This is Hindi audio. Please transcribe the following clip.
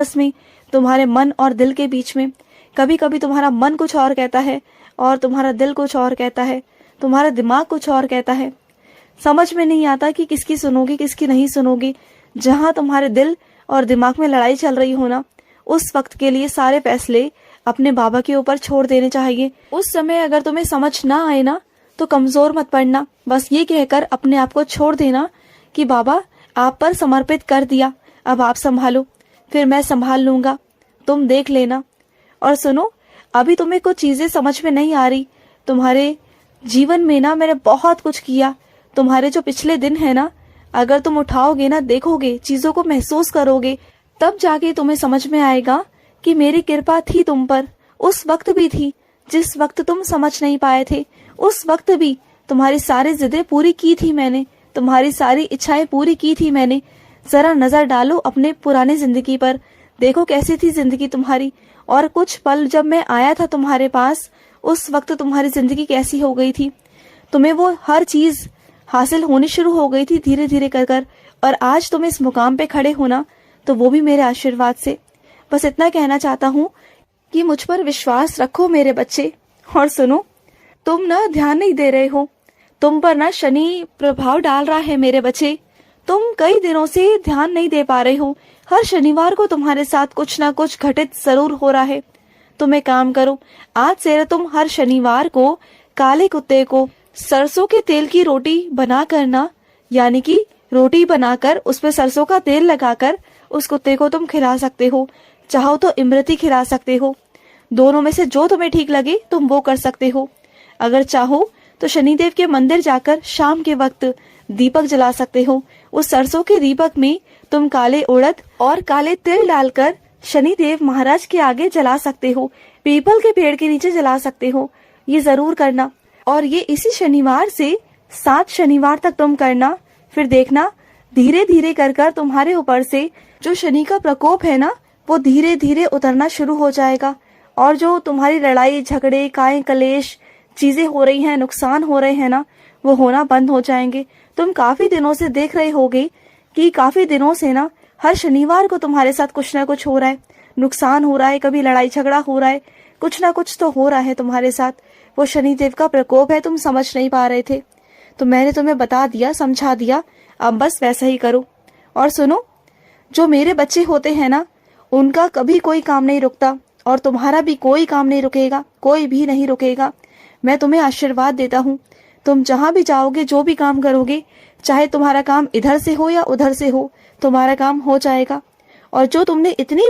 आपस में, तुम्हारे मन और दिल के बीच में। कभी कभी तुम्हारा मन कुछ और कहता है और तुम्हारा दिल कुछ और कहता है, तुम्हारा दिमाग कुछ और कहता है। समझ में नहीं आता कि किसकी सुनोगे किसकी नहीं सुनोगे। जहां तुम्हारे दिल और दिमाग में लड़ाई चल रही हो ना, उस वक्त के लिए सारे फैसले अपने बाबा के ऊपर छोड़ देने चाहिए। उस समय अगर तुम्हें समझ ना आए ना, तो कमजोर मत पड़ना। बस ये कहकर अपने आप को छोड़ देना कि बाबा आप पर समर्पित कर दिया, अब आप संभालो, फिर मैं संभाल लूंगा, तुम देख लेना। और सुनो, अभी तुम्हें कुछ चीजें समझ में नहीं आ रही। तुम्हारे जीवन में ना मैंने बहुत कुछ किया। तुम्हारे जो पिछले दिन है ना, अगर तुम उठाओगे ना, देखोगे, चीजों को महसूस करोगे, तब जाके तुम्हें समझ में आएगा कि मेरी कृपा थी तुम पर। उस वक्त भी थी जिस वक्त तुम समझ नहीं पाए थे। उस वक्त भी तुम्हारी सारी जिद्दें पूरी की थी मैंने, तुम्हारी सारी इच्छाएं पूरी की थी मैंने। जरा नजर डालो अपने पुराने जिंदगी पर, देखो कैसी थी जिंदगी तुम्हारी। और कुछ पल जब मैं आया था तुम्हारे पास, उस वक्त तुम्हारी जिंदगी कैसी हो गई थी। तुम्हें वो हर चीज हासिल होनी शुरू हो गई थी धीरे धीरे कर कर। और आज तुम इस मुकाम पे खड़े हो ना, तो वो भी मेरे आशीर्वाद से। बस इतना कहना चाहता हूँ कि मुझ पर विश्वास रखो मेरे बच्चे। और सुनो, तुम ना ध्यान नहीं दे रहे हो, तुम पर ना शनि प्रभाव डाल रहा है मेरे बच्चे। तुम कई दिनों से ध्यान नहीं दे पा रहे हो। हर शनिवार को तुम्हारे साथ कुछ ना कुछ घटित जरूर हो रहा है। तुम एक काम करो, आज से तुम हर शनिवार को काले कुत्ते को सरसों के तेल की रोटी बना करना, यानी कि रोटी बनाकर उस पर सरसों का तेल लगाकर उस कुत्ते को तुम खिला सकते हो। चाहो तो इमरती खिला सकते हो, दोनों में से जो तुम्हें ठीक लगे तुम वो कर सकते हो। अगर चाहो तो शनिदेव के मंदिर जाकर शाम के वक्त दीपक जला सकते हो। उस सरसों के दीपक में तुम काले उड़द और काले तिल डालकर शनिदेव महाराज के आगे जला सकते हो, पीपल के पेड़ के नीचे जला सकते हो। ये जरूर करना। और ये इसी शनिवार से 7 शनिवार तक तुम करना। फिर देखना, धीरे धीरे कर कर तुम्हारे ऊपर से जो शनि का प्रकोप है ना, वो धीरे धीरे उतरना शुरू हो जाएगा। और जो तुम्हारी लड़ाई झगड़े काय कलेश चीजें हो रही हैं, नुकसान हो रहे हैं ना, वो होना बंद हो जाएंगे। तुम काफी दिनों से देख रहे होगे कि काफी दिनों से ना हर शनिवार को तुम्हारे साथ कुछ ना कुछ हो रहा है, नुकसान हो रहा है, कभी लड़ाई झगड़ा हो रहा है, कुछ ना कुछ तो हो रहा है तुम्हारे साथ। वो शनिदेव का प्रकोप है, तुम समझ नहीं पा रहे थे, तो मैंने तुम्हें बता दिया, समझा दिया, अब बस वैसा ही करो। और सुनो, जो मेरे बच्चे होते हैं ना, उनका कभी कोई काम नहीं रुकता और तुम्हारा भी कोई काम नहीं रुकेगा, कोई भी नहीं रुकेगा। मैं तुम्हें आशीर्वाद देता हूँ, तुम जहां भी जाओगे, जो भी काम करोगे, चाहे तुम्हारा काम इधर से हो या उधर से हो, तुम्हारा काम हो जाएगा। और जो तुमने इतनी